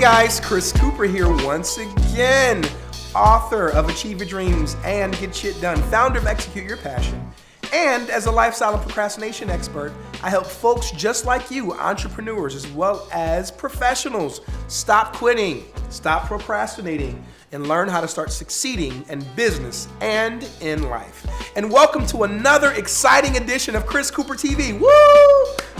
guys, Chris Cooper here once again, author of Achieve Your Dreams and Get Shit Done, founder of Execute Your Passion, and as a lifestyle and procrastination expert, I help folks just like you, entrepreneurs as well as professionals, stop quitting, stop procrastinating, and learn how to start succeeding in business and in life. And welcome to another exciting edition of Chris Cooper TV. Woo!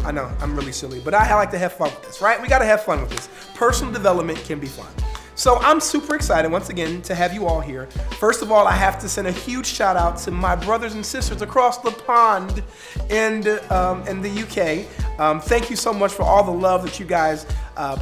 I know, I'm really silly, but I like to have fun with this, right? We gotta have fun with this. Personal development can be fun. So I'm super excited once again to have you all here. First of all, I have to send a huge shout out to my brothers and sisters across the pond in the UK. Thank you so much for all the love that you guys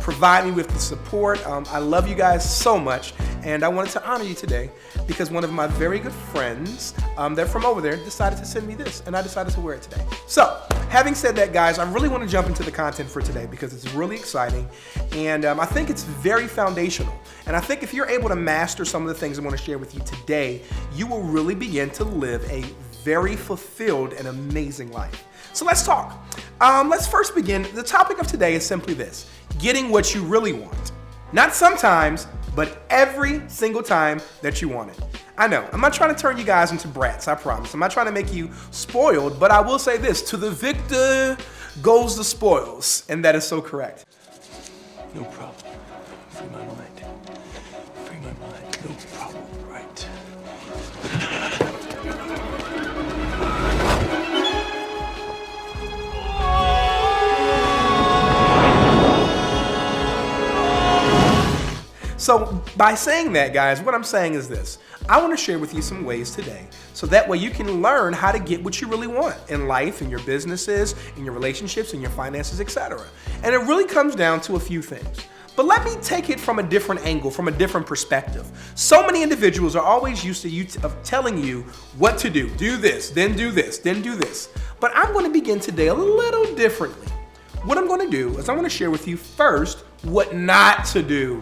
provide me with, the support. I love you guys so much, and I wanted to honor you today because one of my very good friends, they're from over there, decided to send me this, and I decided to wear it today. So, having said that, guys, I really want to jump into the content for today because it's really exciting, and I think it's very foundational. And I think if you're able to master some of the things I want to share with you today, you will really begin to live a very fulfilled and amazing life. So let's talk. Let's first begin. The topic of today is simply this: getting what you really want. Not sometimes, but every single time that you want it. I know, I'm not trying to turn you guys into brats, I promise. I'm not trying to make you spoiled, but I will say this: to the victor goes the spoils, and that is so correct. No problem. Free my mind. Free my mind. No problem. Right. So by saying that, guys, what I'm saying is this: I want to share with you some ways today so that way you can learn how to get what you really want in life, in your businesses, in your relationships, in your finances, etc. And it really comes down to a few things. But let me take it from a different angle, from a different perspective. So many individuals are always used to you of telling you what to do. Do this, then do this, then do this. But I'm going to begin today a little differently. What I'm going to do is I'm going to share with you first what not to do.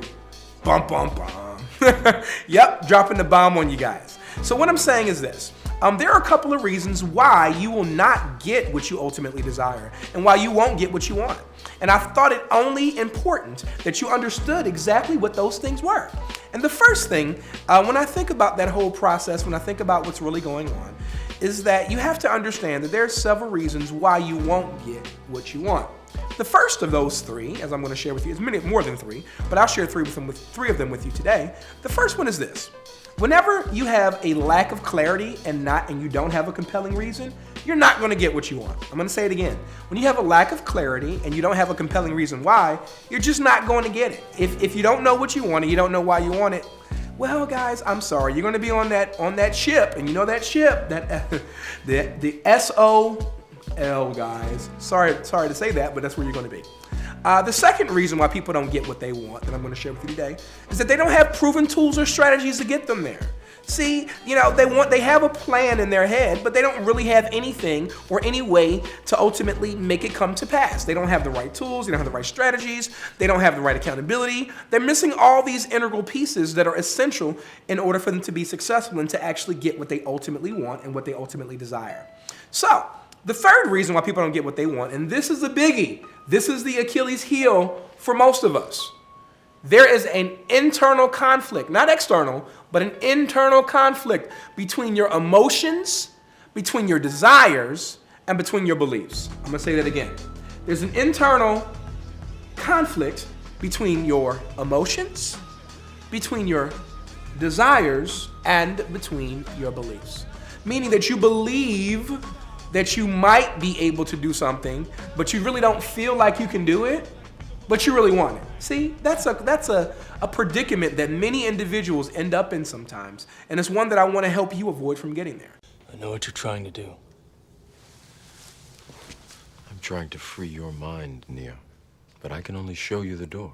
Bum, bum, bum. Yep, dropping the bomb on you guys. So what I'm saying is this. There are a couple of reasons why you will not get what you ultimately desire and why you won't get what you want. And I thought it only important that you understood exactly what those things were. And the first thing, when I think about that whole process, when I think about what's really going on, is that you have to understand that there are several reasons why you won't get what you want. The first of those three, as I'm going to share with you, is more than three, but I'll share three of them with you today. The first one is this: whenever you have a lack of clarity and you don't have a compelling reason, you're not going to get what you want. I'm going to say it again. When you have a lack of clarity and you don't have a compelling reason why, you're just not going to get it. If you don't know what you want and you don't know why you want it, well, guys, I'm sorry. You're going to be on that ship, and you know that ship, that the SOL, guys. Sorry to say that, but that's where you're going to be. The second reason why people don't get what they want that I'm going to share with you today is that they don't have proven tools or strategies to get them there. See, they have a plan in their head, but they don't really have anything or any way to ultimately make it come to pass. They don't have the right tools, they don't have the right strategies, they don't have the right accountability. They're missing all these integral pieces that are essential in order for them to be successful and to actually get what they ultimately want and what they ultimately desire. So, the third reason why people don't get what they want, and this is a biggie, this is the Achilles heel for most of us. There is an internal conflict, not external, but an internal conflict between your emotions, between your desires, and between your beliefs. I'm going to say that again. There's an internal conflict between your emotions, between your desires, and between your beliefs. Meaning that you believe that you might be able to do something, but you really don't feel like you can do it, but you really want it. See, that's a predicament that many individuals end up in sometimes, and it's one that I want to help you avoid from getting there. I know what you're trying to do. I'm trying to free your mind, Nia, but I can only show you the door.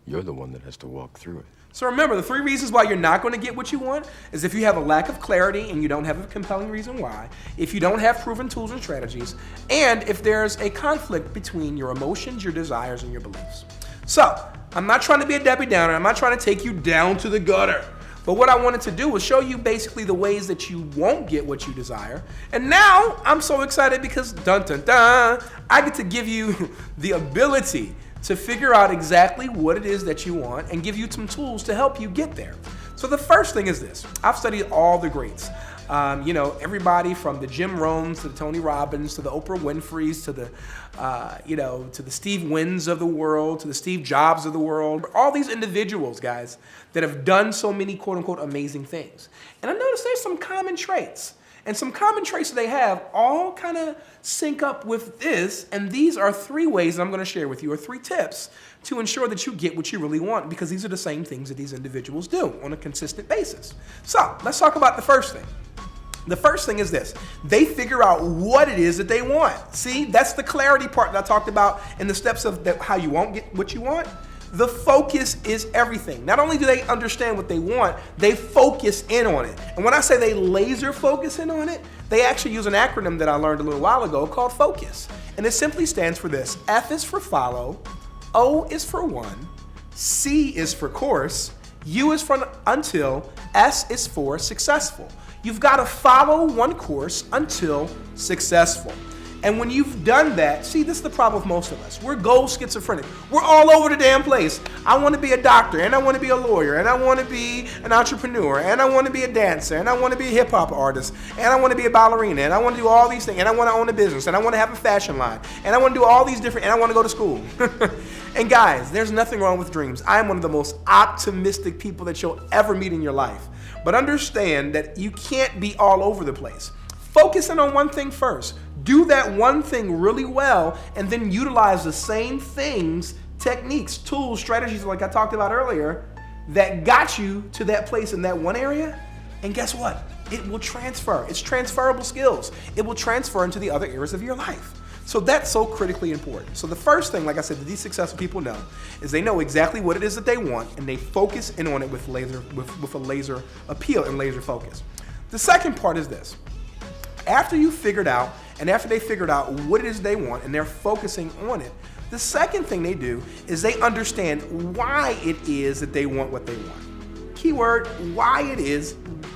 You're the one that has to walk through it. So remember, the three reasons why you're not going to get what you want is if you have a lack of clarity and you don't have a compelling reason why, if you don't have proven tools and strategies, and if there's a conflict between your emotions, your desires, and your beliefs. So, I'm not trying to be a Debbie Downer. I'm not trying to take you down to the gutter. But what I wanted to do was show you basically the ways that you won't get what you desire. And now I'm so excited because dun dun dun, I get to give you the ability to figure out exactly what it is that you want and give you some tools to help you get there. So the first thing is this. I've studied all the greats. Everybody from the Jim Rohns to the Tony Robbins to the Oprah Winfreys to the, to the Steve Wynns of the world, to the Steve Jobs of the world. All these individuals, guys, that have done so many quote unquote amazing things. And I noticed there's some common traits. And some common traits that they have all kind of sync up with this. And these are 3 ways that I'm going to share with you, or 3 tips to ensure that you get what you really want, because these are the same things that these individuals do on a consistent basis. So let's talk about the first thing. The first thing is this. They figure out what it is that they want. See, that's the clarity part that I talked about in the steps of how you won't get what you want. The focus is everything. Not only do they understand what they want, they focus in on it. And when I say they laser focus in on it, they actually use an acronym that I learned a little while ago called FOCUS. And it simply stands for this. F is for follow, O is for one, C is for course, U is for until, S is for successful. You've got to follow one course until successful. And when you've done that, see, this is the problem with most of us. We're goal schizophrenic. We're all over the damn place. I want to be a doctor, and I want to be a lawyer, and I want to be an entrepreneur, and I want to be a dancer, and I want to be a hip hop artist, and I want to be a ballerina, and I want to do all these things, and I want to own a business, and I want to have a fashion line, and I want to do all these different, and I want to go to school. And guys, there's nothing wrong with dreams. I am one of the most optimistic people that you'll ever meet in your life. But understand that you can't be all over the place. Focus in on one thing first. Do that one thing really well, and then utilize the same things, techniques, tools, strategies like I talked about earlier that got you to that place in that one area. And guess what? It will transfer. It's transferable skills. It will transfer into the other areas of your life. So that's so critically important. So the first thing, like I said, that these successful people know is they know exactly what it is that they want, and they focus in on it with a laser appeal and laser focus. The second part is this. After you figured out, and after they figured out what it is they want and they're focusing on it, the second thing they do is they understand why it is that they want what they want. Keyword, why it is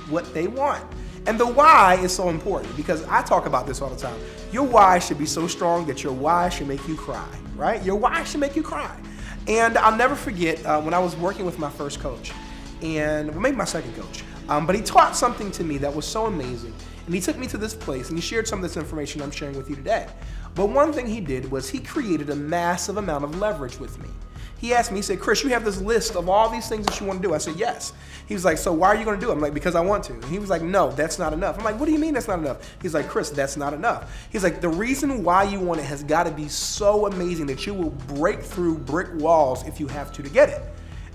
what they want. And the why is so important because I talk about this all the time. Your why should be so strong that your why should make you cry, right? Your why should make you cry. And I'll never forget when I was working with my first coach, and maybe my second coach, but he taught something to me that was so amazing. And he took me to this place and he shared some of this information I'm sharing with you today. But one thing he did was he created a massive amount of leverage with me. He asked me, he said, Chris, you have this list of all these things that you want to do. I said, yes. He was like, so why are you going to do it? I'm like, because I want to. And he was like, no, that's not enough. I'm like, what do you mean that's not enough? He's like, Chris, that's not enough. He's like, the reason why you want it has got to be so amazing that you will break through brick walls if you have to get it.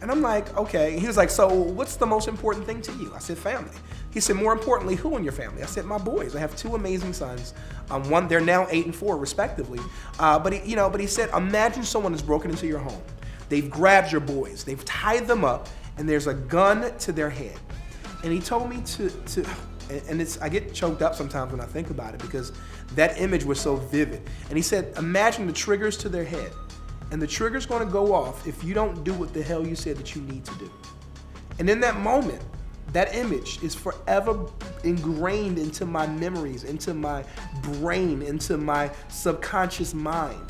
And I'm like, okay. He was like, so what's the most important thing to you? I said, family. He said, more importantly, who in your family? I said, my boys. I have 2 amazing sons. They're now 8 and 4 respectively. But he said, imagine someone has broken into your home. They've grabbed your boys. They've tied them up, and there's a gun to their head. And he told me I get choked up sometimes when I think about it because that image was so vivid. And he said, imagine the triggers to their head. And the trigger's going to go off if you don't do what the hell you said that you need to do. And in that moment, that image is forever ingrained into my memories, into my brain, into my subconscious mind.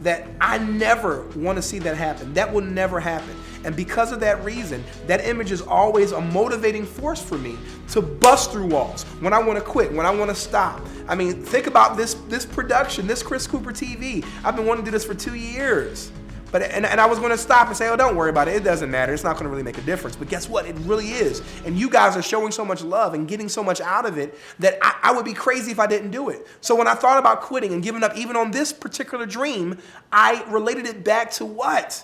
That I never want to see that happen. That will never happen. And because of that reason, that image is always a motivating force for me to bust through walls when I want to quit, when I want to stop. I mean, think about this production, this Chris Cooper TV. I've been wanting to do this for 2 years. And I was going to stop and say, oh, don't worry about it. It doesn't matter. It's not going to really make a difference. But guess what? It really is. And you guys are showing so much love and getting so much out of it that I would be crazy if I didn't do it. So when I thought about quitting and giving up even on this particular dream, I related it back to what?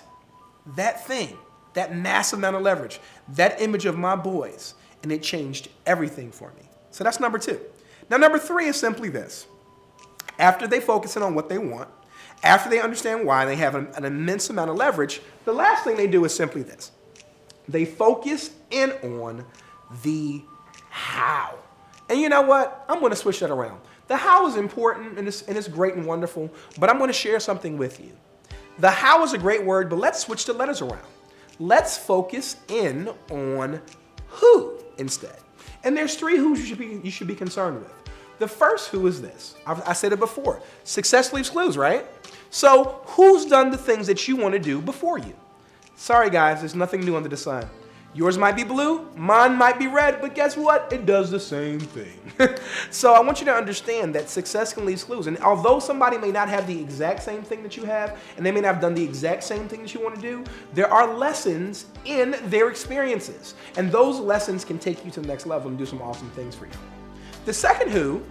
That thing, that massive amount of leverage, that image of my boys. And it changed everything for me. So that's number 2. Now, number 3 is simply this. After they focus in on what they want, after they understand why, they have an immense amount of leverage, the last thing they do is simply this. They focus in on the how. And you know what? I'm going to switch that around. The how is important and it's great and wonderful, but I'm going to share something with you. The how is a great word, but let's switch the letters around. Let's focus in on who instead. And there's 3 who's you should be concerned with. The first who is this. I said it before. Success leaves clues, right? So who's done the things that you want to do before you? Sorry guys, there's nothing new under the sun. Yours might be blue, mine might be red, but guess what? It does the same thing. So I want you to understand that success can leave clues. And although somebody may not have the exact same thing that you have, and they may not have done the exact same thing that you want to do, there are lessons in their experiences. And those lessons can take you to the next level and do some awesome things for you. The second who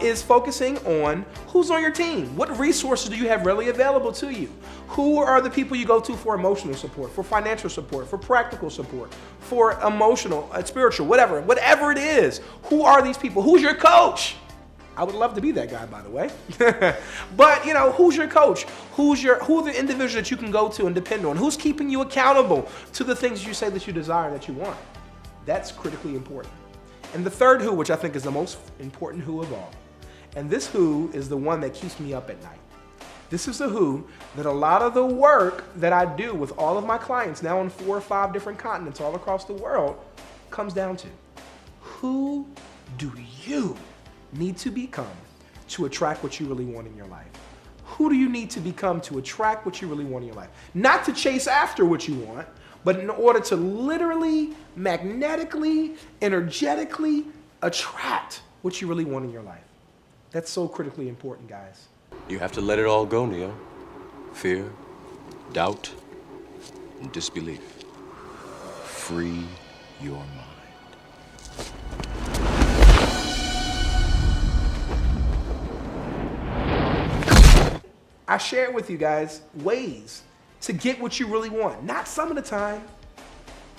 is focusing on who's on your team. What resources do you have readily available to you? Who are the people you go to for emotional support, for financial support, for practical support, for emotional, spiritual, whatever it is. Who are these people? Who's your coach? I would love to be that guy, by the way. But you know, who's your coach? Who are the individuals that you can go to and depend on? Who's keeping you accountable to the things you say that you desire, that you want? That's critically important. And the third who, which I think is the most important who of all, and this who is the one that keeps me up at night. This is the who that a lot of the work that I do with all of my clients now on 4 or 5 different continents all across the world comes down to. Who do you need to become to attract what you really want in your life? Who do you need to become to attract what you really want in your life? Not to chase after what you want, but in order to literally, magnetically, energetically attract what you really want in your life. That's so critically important, guys. You have to let it all go, Neo. Fear, doubt, and disbelief. Free your mind. I share with you guys ways to get what you really want. Not some of the time,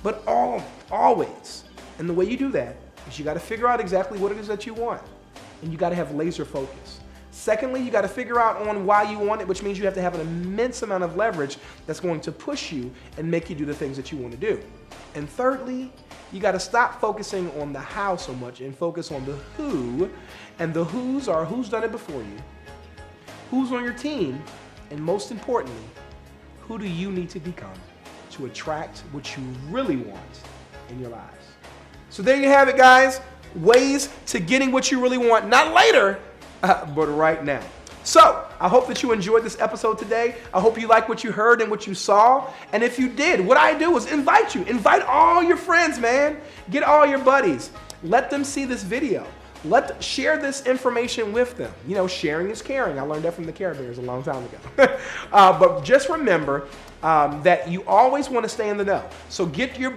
but always. And the way you do that is you got to figure out exactly what it is that you want. And you got to have laser focus. Secondly, you got to figure out on why you want it, which means you have to have an immense amount of leverage that's going to push you and make you do the things that you want to do. And thirdly, you got to stop focusing on the how so much and focus on the who. And the who's are who's done it before you, who's on your team, and most importantly, who do you need to become to attract what you really want in your lives? So there you have it, guys. Ways to getting what you really want, not later, but right now. So I hope that you enjoyed this episode today. I hope you like what you heard and what you saw. And if you did, what I do is invite you. Invite all your friends, man. Get all your buddies. Let them see this video. Share this information with them. You know, sharing is caring. I learned that from the Care Bears a long time ago. But just remember that you always want to stay in the know. So get your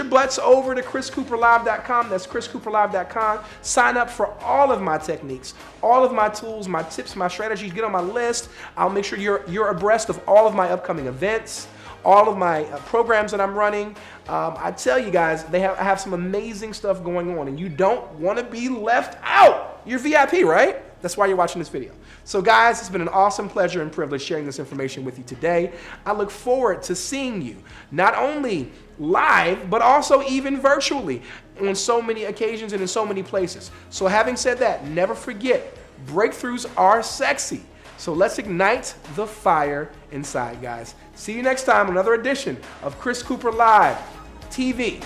butts over to chriscooperlive.com. That's chriscooperlive.com. Sign up for all of my techniques, all of my tools, my tips, my strategies. Get on my list. I'll make sure you're abreast of all of my upcoming events, all of my programs that I'm running. I tell you guys, I have some amazing stuff going on, and you don't want to be left out. You're VIP, right? That's why you're watching this video. So guys, it's been an awesome pleasure and privilege sharing this information with you today. I look forward to seeing you, not only live, but also even virtually on so many occasions and in so many places. So having said that, never forget, breakthroughs are sexy. So let's ignite the fire inside, guys. See you next time, another edition of Chris Cooper Live TV.